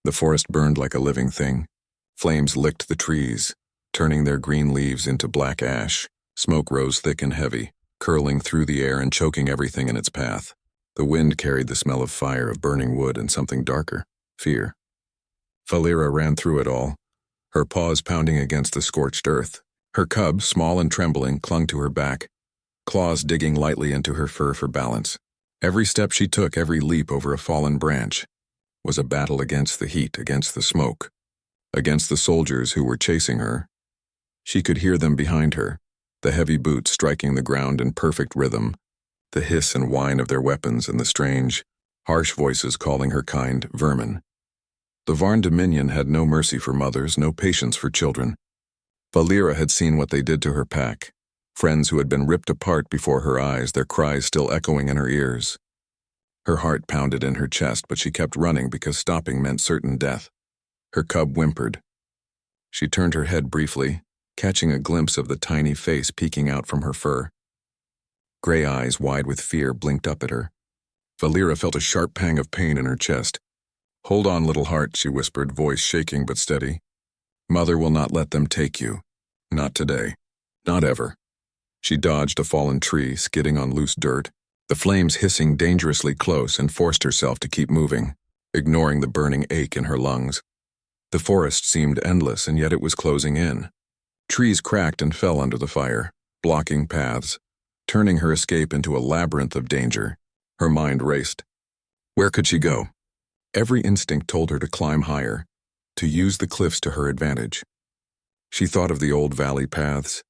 The forest burned like a living thing. Flames licked the trees, turning their green leaves into black ash. Smoke rose thick and heavy, curling through the air and choking everything in its path. The wind carried the smell of fire, of burning wood, and something darker, fear. Valeera ran through it all, her paws pounding against the scorched earth. Her cub, small and trembling, clung to her back, claws digging lightly into her fur for balance. Every step she took, every leap over a fallen branch, was a battle against the heat, against the smoke, against the soldiers who were chasing her. She could hear them behind her, the heavy boots striking the ground in perfect rhythm, the hiss and whine of their weapons and the strange, harsh voices calling her kind vermin. The Varn Dominion had no mercy for mothers, no patience for children. Valeera had seen what they did to her pack, friends who had been ripped apart before her eyes, their cries still echoing in her ears. Her heart pounded in her chest, but she kept running because stopping meant certain death. Her cub whimpered. She turned her head briefly, catching a glimpse of the tiny face peeking out from her fur. Gray eyes, wide with fear, blinked up at her. Valeera felt a sharp pang of pain in her chest. "Hold on, little heart," she whispered, voice shaking but steady. "Mother will not let them take you. Not today. Not ever." She dodged a fallen tree, skidding on loose dirt, the flames hissing dangerously close, and forced herself to keep moving, ignoring the burning ache in her lungs. The forest seemed endless, and yet it was closing in. Trees cracked and fell under the fire, blocking paths, turning her escape into a labyrinth of danger. Her mind raced. Where could she go? Every instinct told her to climb higher, to use the cliffs to her advantage. She thought of the old valley paths,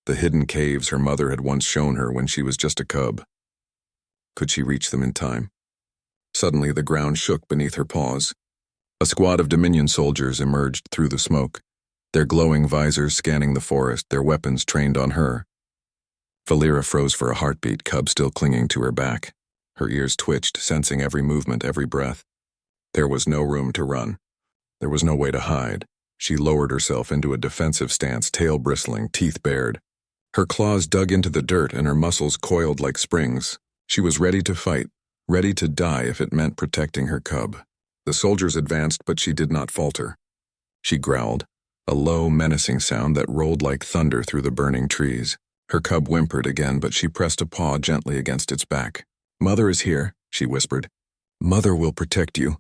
the hidden caves her mother had once shown her when she was just a cub. Could she reach them in time? Suddenly the ground shook beneath her paws. A squad of Dominion soldiers emerged through the smoke, their glowing visors scanning the forest, their weapons trained on her. Valeera froze for a heartbeat, cub still clinging to her back. Her ears twitched, sensing every movement, every breath. There was no room to run. There was no way to hide. She lowered herself into a defensive stance, tail bristling, teeth bared. Her claws dug into the dirt and her muscles coiled like springs. She was ready to fight, ready to die if it meant protecting her cub. The soldiers advanced, but she did not falter. She growled, a low, menacing sound that rolled like thunder through the burning trees. Her cub whimpered again, but she pressed a paw gently against its back. "Mother is here," she whispered. "Mother will protect you."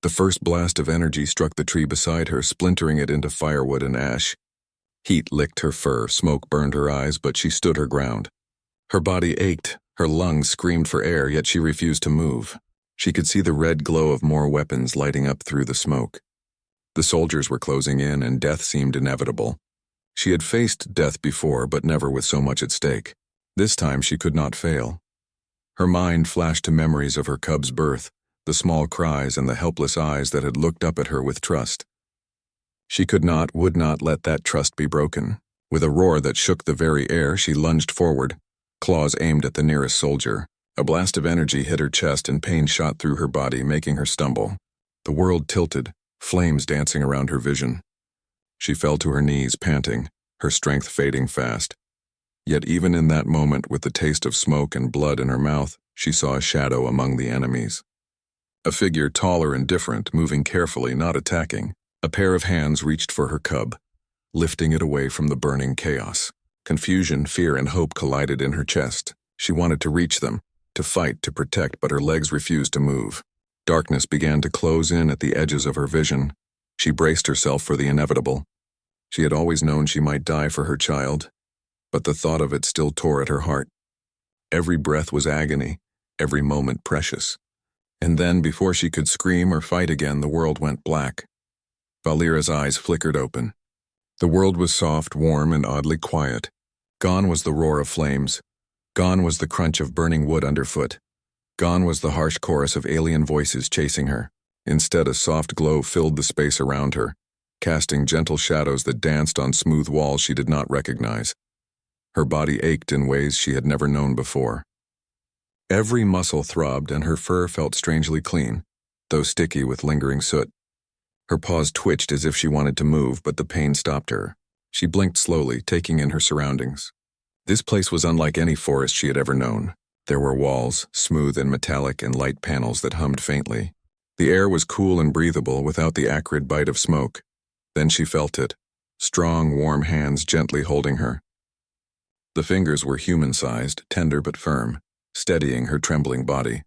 The first blast of energy struck the tree beside her, splintering it into firewood and ash. Heat licked her fur, smoke burned her eyes, but she stood her ground. Her body ached, her lungs screamed for air, yet she refused to move. She could see the red glow of more weapons lighting up through the smoke. The soldiers were closing in, and death seemed inevitable. She had faced death before, but never with so much at stake. This time she could not fail. Her mind flashed to memories of her cub's birth, the small cries and the helpless eyes that had looked up at her with trust. She could not, would not let that trust be broken. With a roar that shook the very air, she lunged forward, claws aimed at the nearest soldier. A blast of energy hit her chest and pain shot through her body, making her stumble. The world tilted, flames dancing around her vision. She fell to her knees, panting, her strength fading fast. Yet even in that moment, with the taste of smoke and blood in her mouth, she saw a shadow among the enemies. A figure taller and different, moving carefully, not attacking. A pair of hands reached for her cub, lifting it away from the burning chaos. Confusion, fear, and hope collided in her chest. She wanted to reach them, to fight, to protect, but her legs refused to move. Darkness began to close in at the edges of her vision. She braced herself for the inevitable. She had always known she might die for her child, but the thought of it still tore at her heart. Every breath was agony, every moment precious. And then, before she could scream or fight again, the world went black. Valeera's eyes flickered open. The world was soft, warm, and oddly quiet. Gone was the roar of flames. Gone was the crunch of burning wood underfoot. Gone was the harsh chorus of alien voices chasing her. Instead, a soft glow filled the space around her, casting gentle shadows that danced on smooth walls she did not recognize. Her body ached in ways she had never known before. Every muscle throbbed, and her fur felt strangely clean, though sticky with lingering soot. Her paws twitched as if she wanted to move, but the pain stopped her. She blinked slowly, taking in her surroundings. This place was unlike any forest she had ever known. There were walls, smooth and metallic, and light panels that hummed faintly. The air was cool and breathable without the acrid bite of smoke. Then she felt it, strong, warm hands gently holding her. The fingers were human-sized, tender but firm, steadying her trembling body.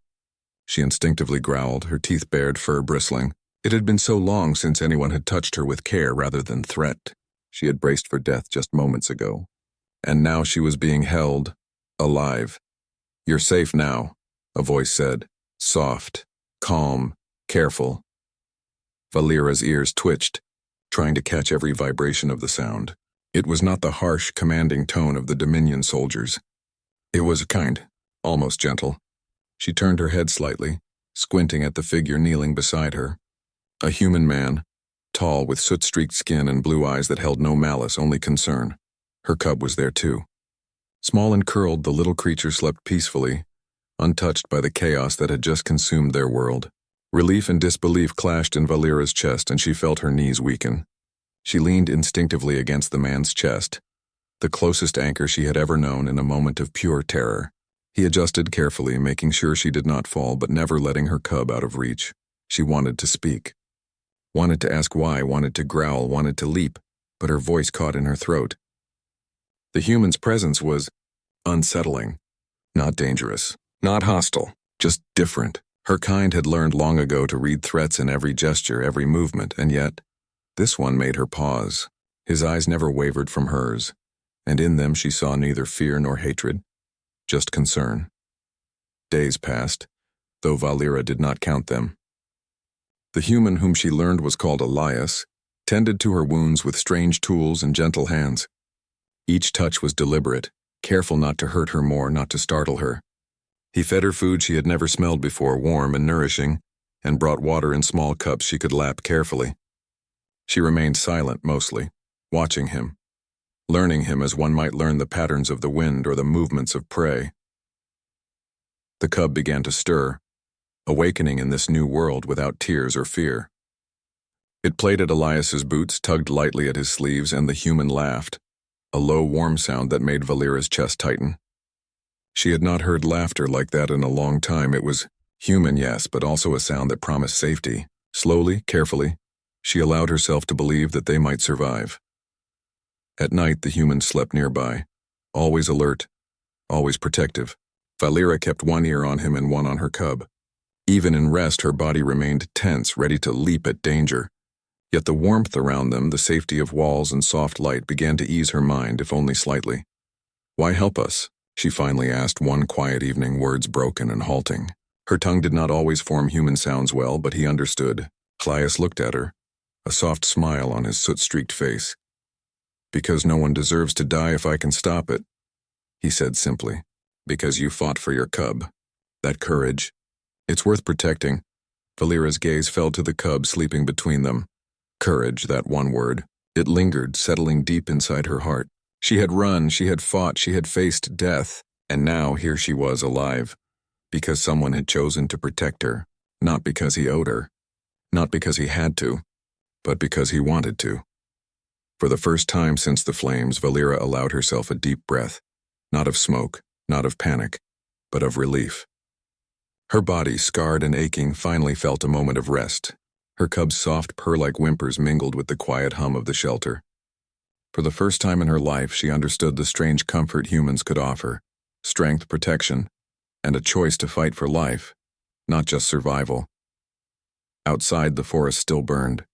She instinctively growled, her teeth bared, fur bristling. It had been so long since anyone had touched her with care rather than threat. She had braced for death just moments ago. And now she was being held, alive. "You're safe now," a voice said, soft, calm, careful. Valera's ears twitched, trying to catch every vibration of the sound. It was not the harsh, commanding tone of the Dominion soldiers. It was kind, almost gentle. She turned her head slightly, squinting at the figure kneeling beside her. A human man, tall with soot-streaked skin and blue eyes that held no malice, only concern. Her cub was there too. Small and curled, the little creature slept peacefully, untouched by the chaos that had just consumed their world. Relief and disbelief clashed in Valera's chest, and she felt her knees weaken. She leaned instinctively against the man's chest, the closest anchor she had ever known in a moment of pure terror. He adjusted carefully, making sure she did not fall, but never letting her cub out of reach. She wanted to speak. Wanted to ask why, wanted to growl, wanted to leap, but her voice caught in her throat. The human's presence was unsettling, not dangerous, not hostile, just different. Her kind had learned long ago to read threats in every gesture, every movement, and yet, this one made her pause. His eyes never wavered from hers, and in them she saw neither fear nor hatred, just concern. Days passed, though Valera did not count them. The human whom she learned was called Elias tended to her wounds with strange tools and gentle hands. Each touch was deliberate, careful not to hurt her more, not to startle her. He fed her food she had never smelled before, warm and nourishing, and brought water in small cups she could lap carefully. She remained silent mostly, watching him, learning him as one might learn the patterns of the wind or the movements of prey. The cub began to stir, awakening in this new world without tears or fear. It played at Elias's boots, tugged lightly at his sleeves, and the human laughed, a low, warm sound that made Valera's chest tighten. She had not heard laughter like that in a long time. It was human, yes, but also a sound that promised safety. Slowly, carefully, she allowed herself to believe that they might survive. At night, the human slept nearby, always alert, always protective. Valera kept one ear on him and one on her cub. Even in rest, her body remained tense, ready to leap at danger. Yet the warmth around them, the safety of walls and soft light, began to ease her mind, if only slightly. "Why help us?" she finally asked one quiet evening, words broken and halting. Her tongue did not always form human sounds well, but he understood. Elias looked at her, a soft smile on his soot-streaked face. "Because no one deserves to die if I can stop it," he said simply. "Because you fought for your cub. That courage. It's worth protecting." Valera's gaze fell to the cub sleeping between them. Courage, that one word. It lingered, settling deep inside her heart. She had run, she had fought, she had faced death, and now here she was alive. Because someone had chosen to protect her, not because he owed her, not because he had to, but because he wanted to. For the first time since the flames, Valera allowed herself a deep breath, not of smoke, not of panic, but of relief. Her body, scarred and aching, finally felt a moment of rest. Her cub's soft, purr-like whimpers mingled with the quiet hum of the shelter. For the first time in her life, she understood the strange comfort humans could offer: strength, protection, and a choice to fight for life, not just survival. Outside, the forest still burned.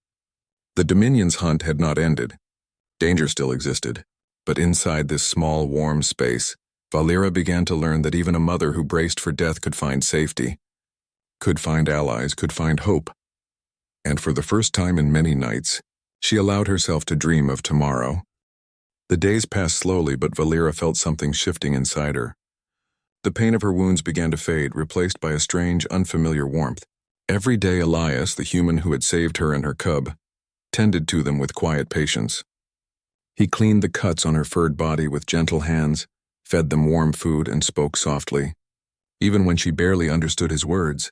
The Dominion's hunt had not ended. Danger still existed, but inside this small, warm space, Valera began to learn that even a mother who braced for death could find safety, could find allies, could find hope. And for the first time in many nights, she allowed herself to dream of tomorrow. The days passed slowly, but Valera felt something shifting inside her. The pain of her wounds began to fade, replaced by a strange, unfamiliar warmth. Every day Elias, the human who had saved her and her cub, tended to them with quiet patience. He cleaned the cuts on her furred body with gentle hands, fed them warm food, and spoke softly. Even when she barely understood his words,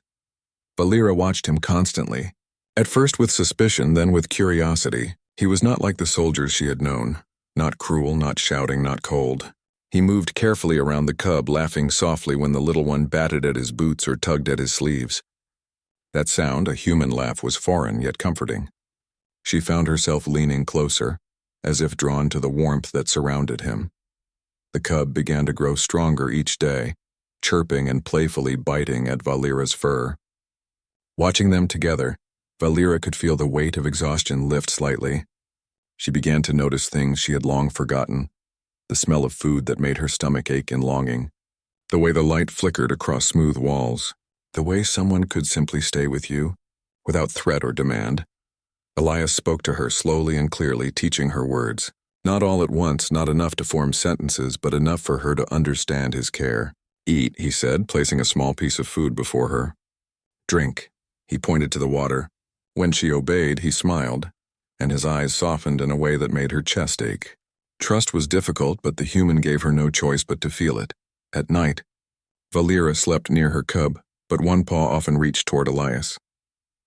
Valera watched him constantly. At first with suspicion, then with curiosity. He was not like the soldiers she had known. Not cruel, not shouting, not cold. He moved carefully around the cub, laughing softly when the little one batted at his boots or tugged at his sleeves. That sound, a human laugh, was foreign yet comforting. She found herself leaning closer, as if drawn to the warmth that surrounded him. The cub began to grow stronger each day, chirping and playfully biting at Valera's fur. Watching them together, Valera could feel the weight of exhaustion lift slightly. She began to notice things she had long forgotten, the smell of food that made her stomach ache in longing, the way the light flickered across smooth walls, the way someone could simply stay with you, without threat or demand. Elias spoke to her slowly and clearly, teaching her words. Not all at once, not enough to form sentences, but enough for her to understand his care. "Eat," he said, placing a small piece of food before her. "Drink," he pointed to the water. When she obeyed, he smiled, and his eyes softened in a way that made her chest ache. Trust was difficult, but the human gave her no choice but to feel it. At night, Valera slept near her cub, but one paw often reached toward Elias.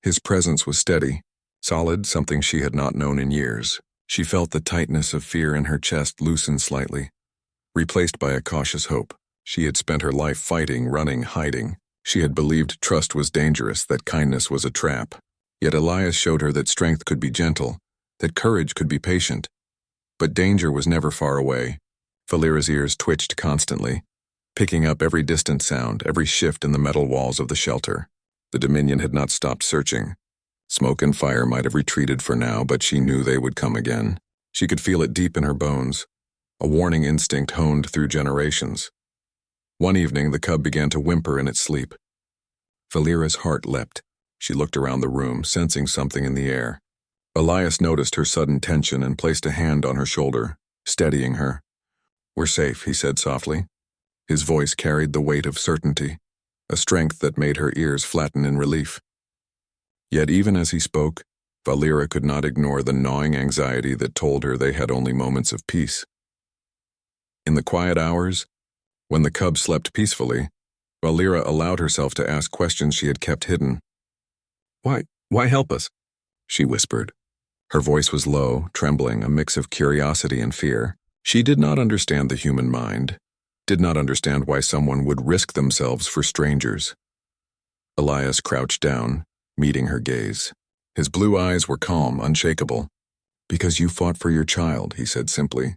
His presence was steady, solid, something she had not known in years. She felt the tightness of fear in her chest loosen slightly, replaced by a cautious hope. She had spent her life fighting, running, hiding. She had believed trust was dangerous, that kindness was a trap. Yet Elias showed her that strength could be gentle, that courage could be patient. But danger was never far away. Valera's ears twitched constantly, picking up every distant sound, every shift in the metal walls of the shelter. The Dominion had not stopped searching. Smoke and fire might have retreated for now, but she knew they would come again. She could feel it deep in her bones, a warning instinct honed through generations. One evening, the cub began to whimper in its sleep. Valera's heart leapt. She looked around the room, sensing something in the air. Elias noticed her sudden tension and placed a hand on her shoulder, steadying her. "We're safe," he said softly. His voice carried the weight of certainty, a strength that made her ears flatten in relief. Yet even as he spoke, Valera could not ignore the gnawing anxiety that told her they had only moments of peace. In the quiet hours, when the cub slept peacefully, Valera allowed herself to ask questions she had kept hidden. Why help us?" she whispered. Her voice was low, trembling, a mix of curiosity and fear. She did not understand the human mind, did not understand why someone would risk themselves for strangers. Elias crouched down, meeting her gaze. His blue eyes were calm, unshakable. "Because you fought for your child," he said simply.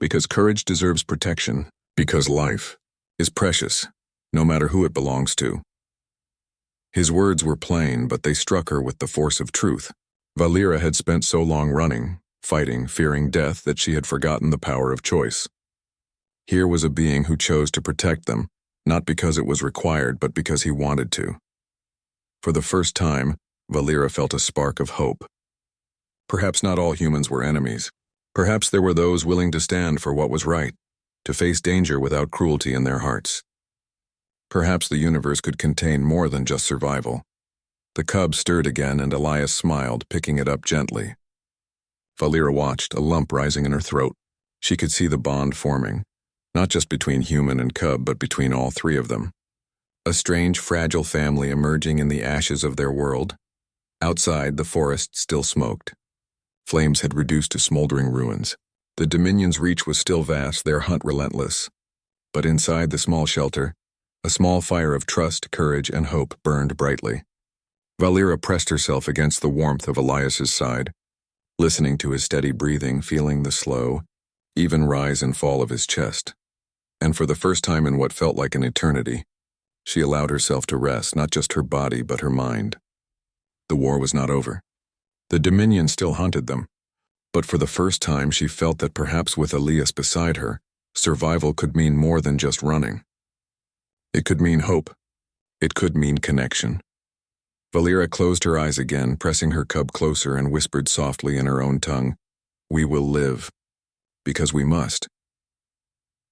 "Because courage deserves protection. Because life is precious, no matter who it belongs to." His words were plain, but they struck her with the force of truth. Valera had spent so long running, fighting, fearing death that she had forgotten the power of choice. Here was a being who chose to protect them, not because it was required, but because he wanted to. For the first time, Valera felt a spark of hope. Perhaps not all humans were enemies. Perhaps there were those willing to stand for what was right, to face danger without cruelty in their hearts. Perhaps the universe could contain more than just survival. The cub stirred again, and Elias smiled, picking it up gently. Valera watched, a lump rising in her throat. She could see the bond forming, not just between human and cub, but between all three of them. A strange, fragile family emerging in the ashes of their world. Outside, the forest still smoked. Flames had reduced to smoldering ruins. The Dominion's reach was still vast, their hunt relentless. But inside the small shelter, a small fire of trust, courage, and hope burned brightly. Valera pressed herself against the warmth of Elias's side, listening to his steady breathing, feeling the slow, even rise and fall of his chest. And for the first time in what felt like an eternity, she allowed herself to rest, not just her body, but her mind. The war was not over. The Dominion still hunted them, but for the first time she felt that perhaps with Elias beside her, survival could mean more than just running. It could mean hope. It could mean connection. Valera closed her eyes again, pressing her cub closer, and whispered softly in her own tongue, "We will live. Because we must."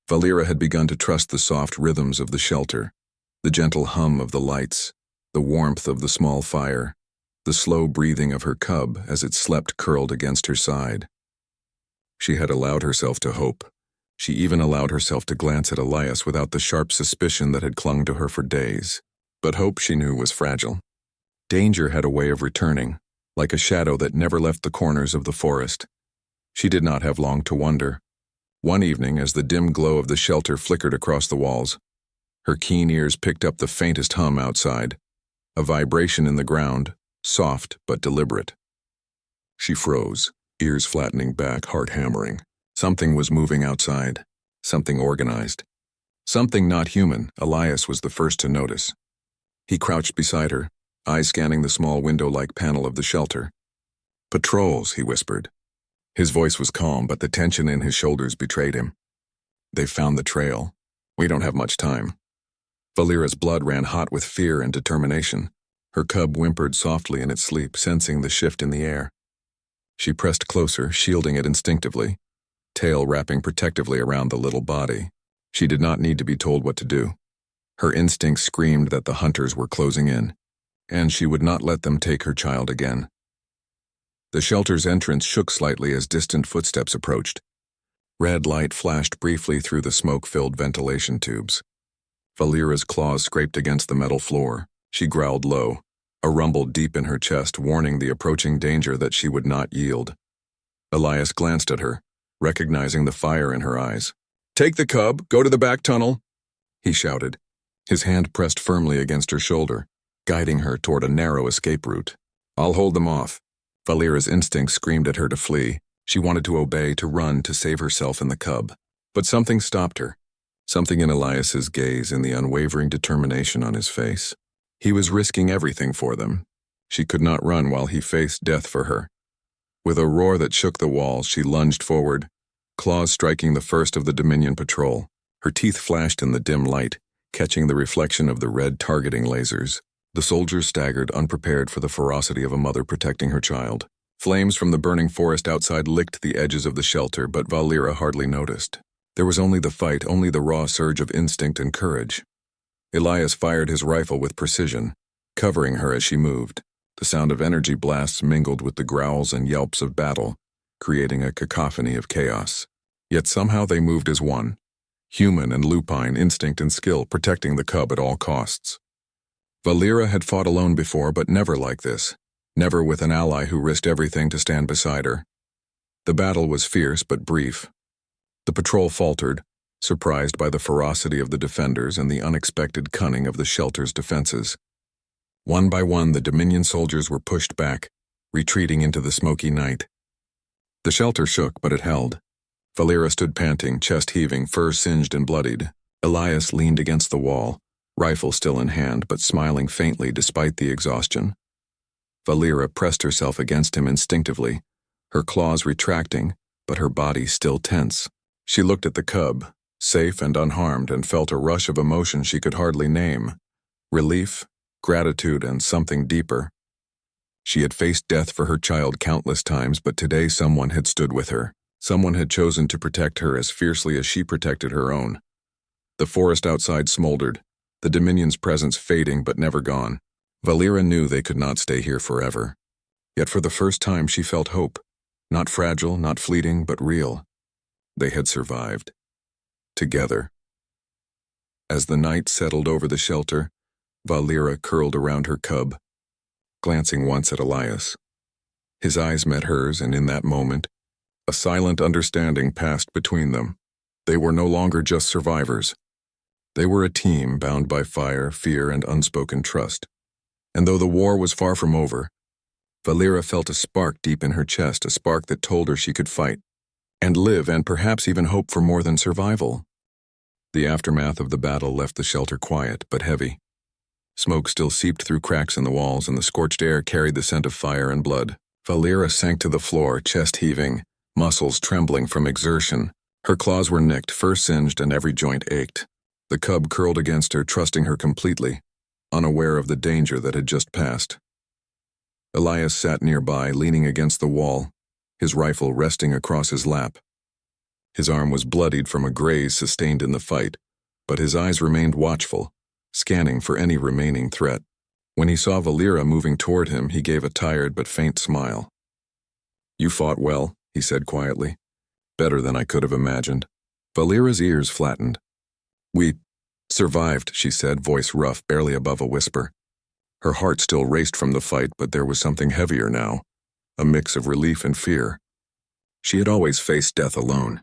Valera had begun to trust the soft rhythms of the shelter, the gentle hum of the lights, the warmth of the small fire, the slow breathing of her cub as it slept curled against her side. She had allowed herself to hope. She even allowed herself to glance at Elias without the sharp suspicion that had clung to her for days. But hope, she knew, was fragile. Danger had a way of returning, like a shadow that never left the corners of the forest. She did not have long to wonder. One evening, as the dim glow of the shelter flickered across the walls, her keen ears picked up the faintest hum outside, a vibration in the ground, soft but deliberate. She froze, ears flattening back, heart hammering. Something was moving outside, something organized. Something not human. Elias was the first to notice. He crouched beside her, eyes scanning the small window-like panel of the shelter. "Patrols," he whispered. His voice was calm, but the tension in his shoulders betrayed him. "They've found the trail. We don't have much time." Valera's blood ran hot with fear and determination. Her cub whimpered softly in its sleep, sensing the shift in the air. She pressed closer, shielding it instinctively, tail wrapping protectively around the little body. She did not need to be told what to do. Her instincts screamed that the hunters were closing in, and she would not let them take her child again. The shelter's entrance shook slightly as distant footsteps approached. Red light flashed briefly through the smoke-filled ventilation tubes. Valera's claws scraped against the metal floor. She growled low, a rumble deep in her chest warning the approaching danger that she would not yield. Elias glanced at her, recognizing the fire in her eyes. "Take the cub, go to the back tunnel," he shouted, his hand pressed firmly against her shoulder, guiding her toward a narrow escape route. "I'll hold them off." Valera's instinct screamed at her to flee. She wanted to obey, to run, to save herself and the cub. But something stopped her. Something in Elias's gaze, in the unwavering determination on his face. He was risking everything for them. She could not run while he faced death for her. With a roar that shook the walls, she lunged forward, claws striking the first of the Dominion patrol. Her teeth flashed in the dim light, catching the reflection of the red targeting lasers. The soldiers staggered, unprepared for the ferocity of a mother protecting her child. Flames from the burning forest outside licked the edges of the shelter, but Valera hardly noticed. There was only the fight, only the raw surge of instinct and courage. Elias fired his rifle with precision, covering her as she moved. The sound of energy blasts mingled with the growls and yelps of battle, creating a cacophony of chaos. Yet somehow they moved as one. Human and lupine, instinct and skill, protecting the cub at all costs. Valera had fought alone before, but never like this. Never with an ally who risked everything to stand beside her. The battle was fierce but brief. The patrol faltered, surprised by the ferocity of the defenders and the unexpected cunning of the shelter's defenses. One by one, the Dominion soldiers were pushed back, retreating into the smoky night. The shelter shook, but it held. Valera stood panting, chest heaving, fur singed and bloodied. Elias leaned against the wall, rifle still in hand, but smiling faintly despite the exhaustion. Valera pressed herself against him instinctively, her claws retracting, but her body still tense. She looked at the cub, safe and unharmed, and felt a rush of emotion she could hardly name. Relief, gratitude, and something deeper. She had faced death for her child countless times, but today someone had stood with her. Someone had chosen to protect her as fiercely as she protected her own. The forest outside smoldered, the Dominion's presence fading but never gone. Valera knew they could not stay here forever. Yet for the first time she felt hope. Not fragile, not fleeting, but real. They had survived. Together. As the night settled over the shelter, Valera curled around her cub, glancing once at Elias. His eyes met hers, and in that moment, a silent understanding passed between them. They were no longer just survivors. They were a team bound by fire, fear, and unspoken trust. And though the war was far from over, Valera felt a spark deep in her chest, a spark that told her she could fight, and live, and perhaps even hope for more than survival. The aftermath of the battle left the shelter quiet but heavy. Smoke still seeped through cracks in the walls, and the scorched air carried the scent of fire and blood. Valera sank to the floor, chest heaving, muscles trembling from exertion. Her claws were nicked, fur singed, and every joint ached. The cub curled against her, trusting her completely, unaware of the danger that had just passed. Elias sat nearby, leaning against the wall, his rifle resting across his lap. His arm was bloodied from a graze sustained in the fight, but his eyes remained watchful, scanning for any remaining threat. When he saw Valera moving toward him, he gave a tired but faint smile. "You fought well," he said quietly. "Better than I could have imagined." Valera's ears flattened. "We survived," she said, voice rough, barely above a whisper. Her heart still raced from the fight, but there was something heavier now, a mix of relief and fear. She had always faced death alone,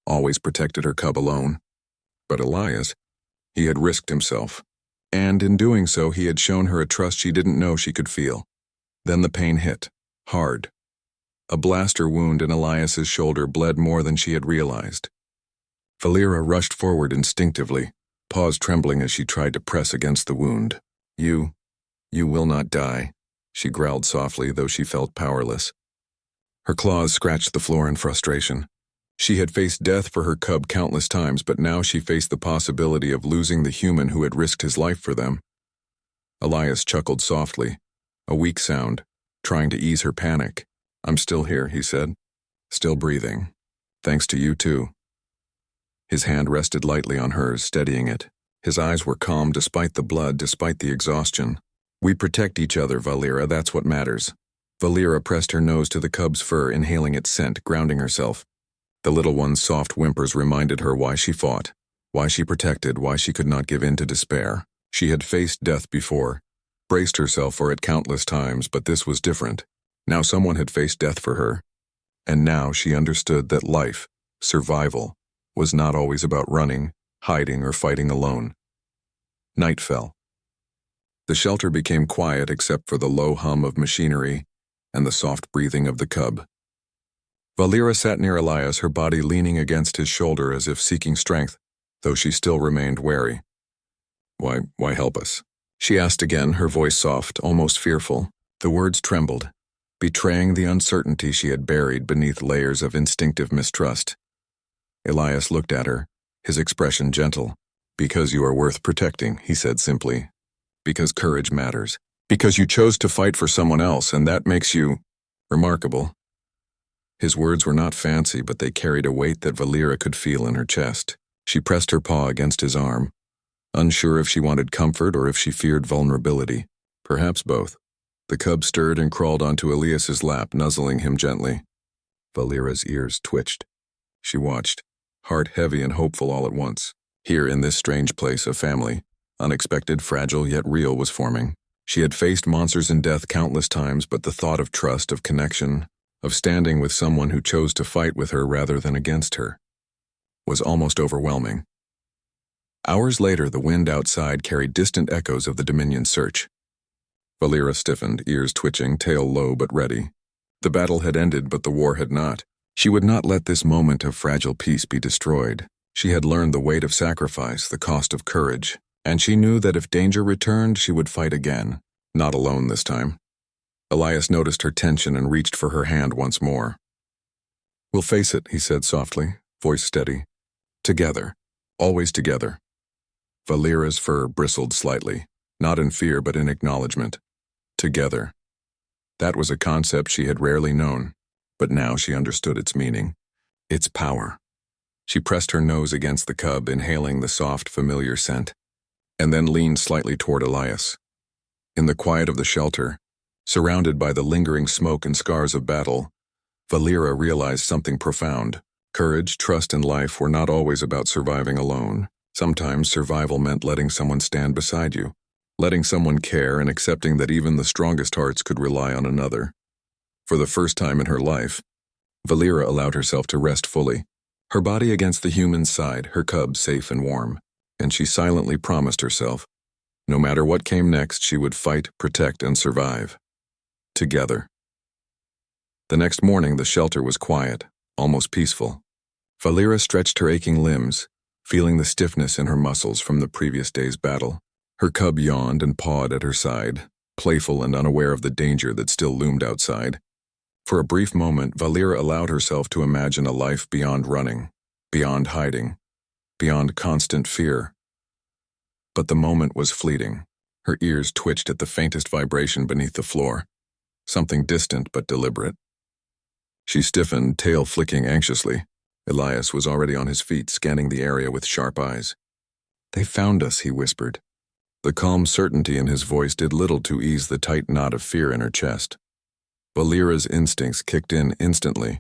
always protected her cub alone. But Elias, he had risked himself, And in doing so, he had shown her a trust she didn't know she could feel. Then the pain hit, hard. A blaster wound in Elias's shoulder bled more than she had realized. Valera rushed forward instinctively, paws trembling as she tried to press against the wound. You will not die, she growled softly, though she felt powerless. Her claws scratched the floor in frustration. She had faced death for her cub countless times, but now she faced the possibility of losing the human who had risked his life for them. Elias chuckled softly, a weak sound, trying to ease her panic. I'm still here, he said. Still breathing. Thanks to you too. His hand rested lightly on hers, steadying it. His eyes were calm despite the blood, despite the exhaustion. We protect each other, Valera, that's what matters. Valera pressed her nose to the cub's fur, inhaling its scent, grounding herself. The little one's soft whimpers reminded her why she fought, why she protected, why she could not give in to despair. She had faced death before, braced herself for it countless times, but this was different. Now someone had faced death for her. And now she understood that life, survival, was not always about running, hiding, or fighting alone. Night fell. The shelter became quiet except for the low hum of machinery and the soft breathing of the cub. Valera sat near Elias, her body leaning against his shoulder as if seeking strength, though she still remained wary. Why help us? She asked again, her voice soft, almost fearful. The words trembled, betraying the uncertainty she had buried beneath layers of instinctive mistrust. Elias looked at her, his expression gentle. Because you are worth protecting, he said simply. Because courage matters. Because you chose to fight for someone else, and that makes you remarkable. His words were not fancy, but they carried a weight that Valera could feel in her chest. She pressed her paw against his arm, unsure if she wanted comfort or if she feared vulnerability. Perhaps both. The cub stirred and crawled onto Elias's lap, nuzzling him gently. Valera's ears twitched. She watched, heart heavy and hopeful all at once. Here in this strange place, a family, unexpected, fragile, yet real, was forming. She had faced monsters and death countless times, but the thought of trust, of connection, of standing with someone who chose to fight with her rather than against her, was almost overwhelming. Hours later, the wind outside carried distant echoes of the Dominion's search. Valera stiffened, ears twitching, tail low but ready. The battle had ended, but the war had not. She would not let this moment of fragile peace be destroyed. She had learned the weight of sacrifice, the cost of courage, and she knew that if danger returned, she would fight again, not alone this time. Elias noticed her tension and reached for her hand once more. We'll face it, he said softly, voice steady. Together. Always together. Valera's fur bristled slightly, not in fear but in acknowledgement. Together. That was a concept she had rarely known, but now she understood its meaning. Its power. She pressed her nose against the cub, inhaling the soft, familiar scent, and then leaned slightly toward Elias. In the quiet of the shelter, surrounded by the lingering smoke and scars of battle, Valera realized something profound. Courage, trust, and life were not always about surviving alone. Sometimes survival meant letting someone stand beside you, letting someone care, and accepting that even the strongest hearts could rely on another. For the first time in her life, Valera allowed herself to rest fully, her body against the human's side, her cub safe and warm, and she silently promised herself, no matter what came next, she would fight, protect, and survive. Together. The next morning, the shelter was quiet, almost peaceful. Valera stretched her aching limbs, feeling the stiffness in her muscles from the previous day's battle. Her cub yawned and pawed at her side, playful and unaware of the danger that still loomed outside. For a brief moment, Valera allowed herself to imagine a life beyond running, beyond hiding, beyond constant fear. But the moment was fleeting. Her ears twitched at the faintest vibration beneath the floor, something distant but deliberate. She stiffened, tail flicking anxiously. Elias was already on his feet, scanning the area with sharp eyes. They found us, he whispered. The calm certainty in his voice did little to ease the tight knot of fear in her chest. Valera's instincts kicked in instantly.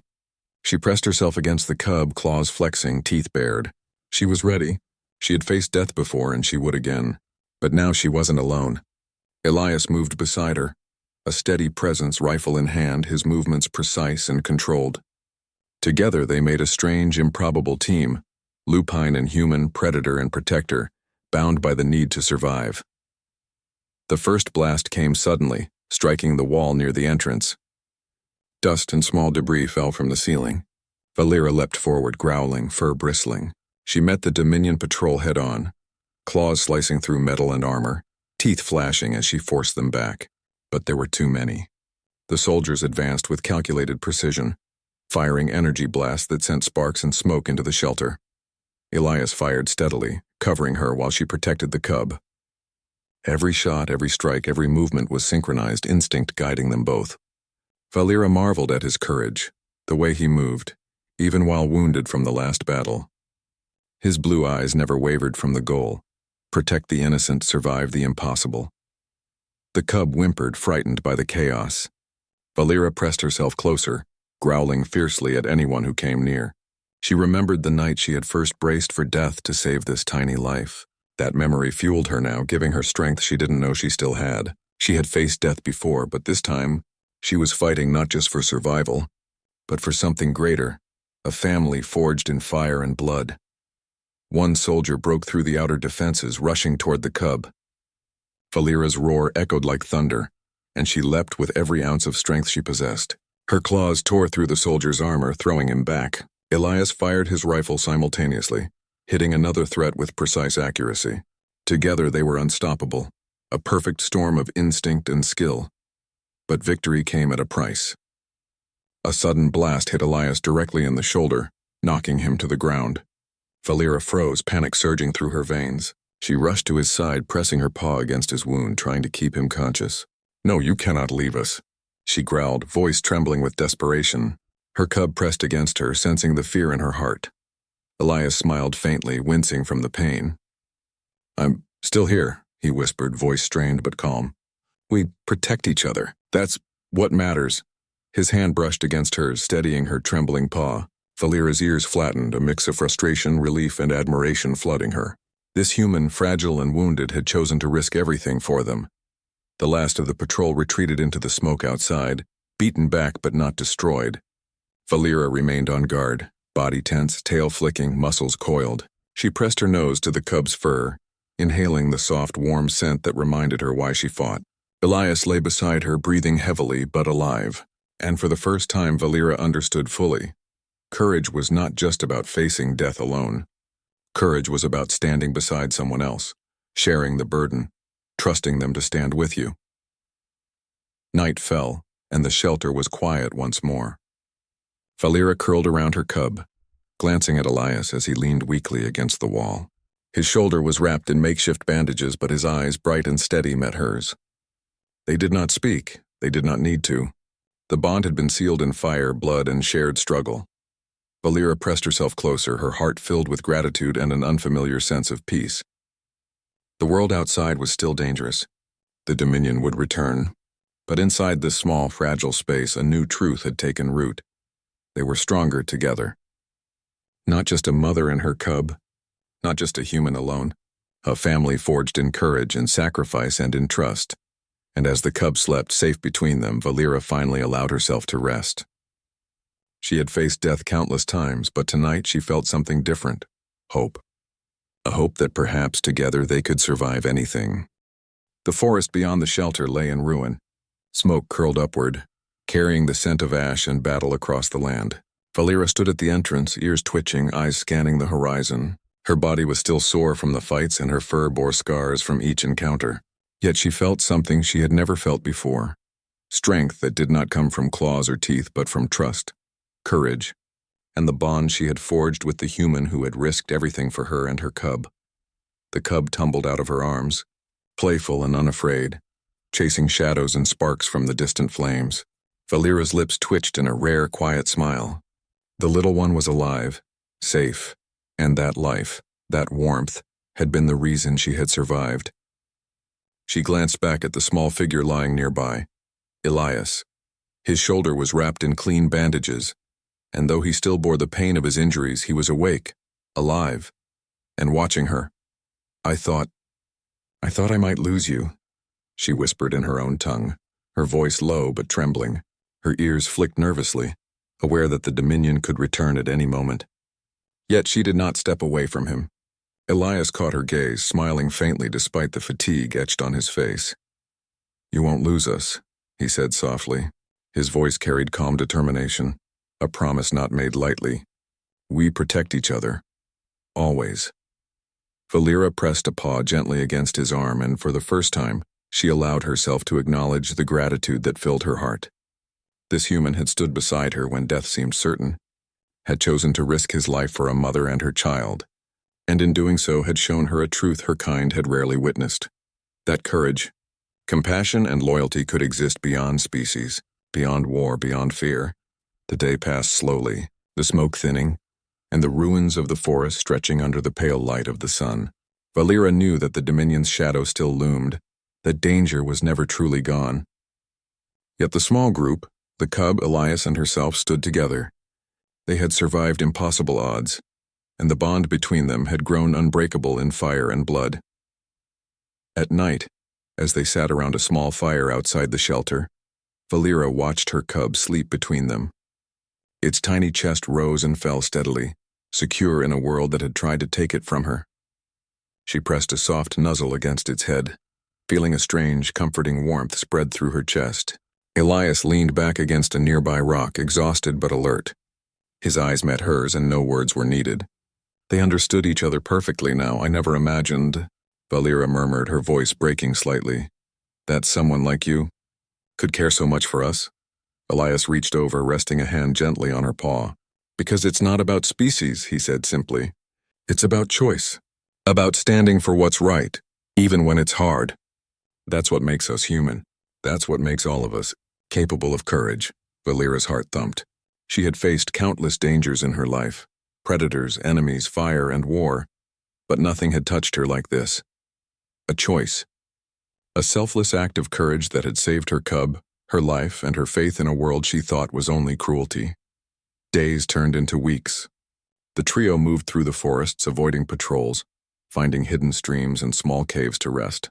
She pressed herself against the cub, claws flexing, teeth bared. She was ready. She had faced death before, and she would again. But now she wasn't alone. Elias moved beside her, a steady presence, rifle in hand, his movements precise and controlled. Together they made a strange, improbable team, lupine and human, predator and protector, bound by the need to survive. The first blast came suddenly, striking the wall near the entrance. Dust and small debris fell from the ceiling. Valera leapt forward, growling, fur bristling. She met the Dominion patrol head-on, claws slicing through metal and armor, teeth flashing as she forced them back. But there were too many. The soldiers advanced with calculated precision, firing energy blasts that sent sparks and smoke into the shelter. Elias fired steadily, covering her while she protected the cub. Every shot, every strike, every movement was synchronized, instinct guiding them both. Valera marveled at his courage, the way he moved, even while wounded from the last battle. His blue eyes never wavered from the goal. Protect the innocent, survive the impossible. The cub whimpered, frightened by the chaos. Valera pressed herself closer, growling fiercely at anyone who came near. She remembered the night she had first braced for death to save this tiny life. That memory fueled her now, giving her strength she didn't know she still had. She had faced death before, but this time, she was fighting not just for survival, but for something greater, a family forged in fire and blood. One soldier broke through the outer defenses, rushing toward the cub. Valera's roar echoed like thunder, and she leapt with every ounce of strength she possessed. Her claws tore through the soldier's armor, throwing him back. Elias fired his rifle simultaneously, hitting another threat with precise accuracy. Together they were unstoppable, a perfect storm of instinct and skill. But victory came at a price. A sudden blast hit Elias directly in the shoulder, knocking him to the ground. Valera froze, panic surging through her veins. She rushed to his side, pressing her paw against his wound, trying to keep him conscious. "No, you cannot leave us," she growled, voice trembling with desperation. Her cub pressed against her, sensing the fear in her heart. Elias smiled faintly, wincing from the pain. "I'm still here," he whispered, voice strained but calm. "We protect each other. That's what matters." His hand brushed against hers, steadying her trembling paw. Valera's ears flattened, a mix of frustration, relief, and admiration flooding her. This human, fragile and wounded, had chosen to risk everything for them. The last of the patrol retreated into the smoke outside, beaten back but not destroyed. Valera remained on guard, body tense, tail flicking, muscles coiled. She pressed her nose to the cub's fur, inhaling the soft, warm scent that reminded her why she fought. Elias lay beside her, breathing heavily but alive. And for the first time, Valera understood fully. Courage was not just about facing death alone. Courage was about standing beside someone else, sharing the burden, trusting them to stand with you. Night fell, and the shelter was quiet once more. Valera curled around her cub, glancing at Elias as he leaned weakly against the wall. His shoulder was wrapped in makeshift bandages, but his eyes, bright and steady, met hers. They did not speak. They did not need to. The bond had been sealed in fire, blood, and shared struggle. Valera pressed herself closer, her heart filled with gratitude and an unfamiliar sense of peace. The world outside was still dangerous. The Dominion would return. But inside this small, fragile space, a new truth had taken root. They were stronger together. Not just a mother and her cub, not just a human alone, a family forged in courage and sacrifice and in trust. And as the cub slept safe between them, Valera finally allowed herself to rest. She had faced death countless times, but tonight she felt something different. Hope. A hope that perhaps together they could survive anything. The forest beyond the shelter lay in ruin. Smoke curled upward, carrying the scent of ash and battle across the land. Valera stood at the entrance, ears twitching, eyes scanning the horizon. Her body was still sore from the fights, and her fur bore scars from each encounter. Yet she felt something she had never felt before. Strength that did not come from claws or teeth, but from trust, courage, and the bond she had forged with the human who had risked everything for her and her cub. The cub tumbled out of her arms, playful and unafraid, chasing shadows and sparks from the distant flames. Valera's lips twitched in a rare, quiet smile. The little one was alive, safe, and that life, that warmth, had been the reason she had survived. She glanced back at the small figure lying nearby, Elias. His shoulder was wrapped in clean bandages, and though he still bore the pain of his injuries, he was awake, alive, and watching her. I thought I might lose you," she whispered in her own tongue, her voice low but trembling. Her ears flicked nervously, aware that the Dominion could return at any moment. Yet she did not step away from him. Elias caught her gaze, smiling faintly despite the fatigue etched on his face. "You won't lose us," he said softly. His voice carried calm determination, a promise not made lightly. "We protect each other. Always." Valera pressed a paw gently against his arm, and for the first time, she allowed herself to acknowledge the gratitude that filled her heart. This human had stood beside her when death seemed certain, had chosen to risk his life for a mother and her child, and in doing so had shown her a truth her kind had rarely witnessed. That courage, compassion, and loyalty could exist beyond species, beyond war, beyond fear. The day passed slowly, the smoke thinning, and the ruins of the forest stretching under the pale light of the sun. Valera knew that the Dominion's shadow still loomed, that danger was never truly gone. Yet the small group, the cub, Elias, and herself, stood together. They had survived impossible odds, and the bond between them had grown unbreakable in fire and blood. At night, as they sat around a small fire outside the shelter, Valera watched her cub sleep between them. Its tiny chest rose and fell steadily, secure in a world that had tried to take it from her. She pressed a soft nuzzle against its head, feeling a strange, comforting warmth spread through her chest. Elias leaned back against a nearby rock, exhausted but alert. His eyes met hers, and no words were needed. They understood each other perfectly now. "I never imagined," Valera murmured, her voice breaking slightly, "that someone like you could care so much for us." Elias reached over, resting a hand gently on her paw. "Because it's not about species," he said simply. "It's about choice. About standing for what's right, even when it's hard. That's what makes us human. That's what makes all of us capable of courage." Valera's heart thumped. She had faced countless dangers in her life, predators, enemies, fire, and war, but nothing had touched her like this. A choice. A selfless act of courage that had saved her cub, her life, and her faith in a world she thought was only cruelty. Days turned into weeks. The trio moved through the forests, avoiding patrols, finding hidden streams and small caves to rest.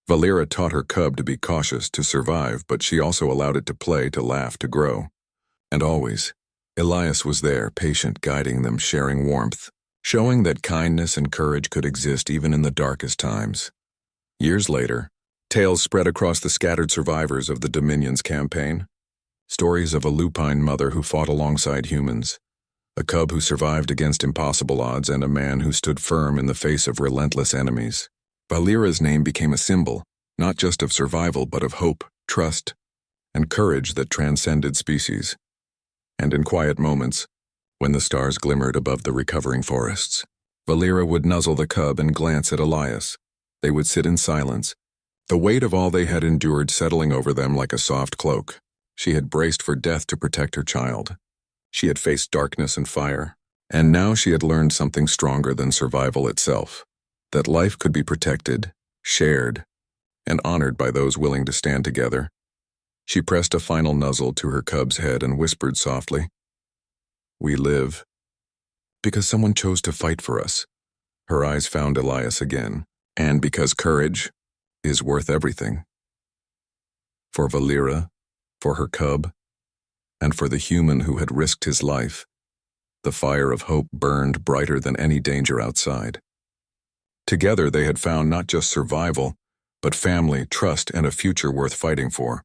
Valera taught her cub to be cautious, to survive, but she also allowed it to play, to laugh, to grow. And always, Elias was there, patient, guiding them, sharing warmth, showing that kindness and courage could exist even in the darkest times. Years later, tales spread across the scattered survivors of the Dominion's campaign. Stories of a lupine mother who fought alongside humans, a cub who survived against impossible odds, and a man who stood firm in the face of relentless enemies. Valera's name became a symbol, not just of survival, but of hope, trust, and courage that transcended species. And in quiet moments, when the stars glimmered above the recovering forests, Valera would nuzzle the cub and glance at Elias. They would sit in silence, the weight of all they had endured settling over them like a soft cloak. She had braced for death to protect her child. She had faced darkness and fire, and now she had learned something stronger than survival itself, that life could be protected, shared, and honored by those willing to stand together. She pressed a final nuzzle to her cub's head and whispered softly, "We live because someone chose to fight for us." Her eyes found Elias again, and because courage is worth everything. For Valera, for her cub, and for the human who had risked his life, the fire of hope burned brighter than any danger outside. Together they had found not just survival, but family, trust, and a future worth fighting for.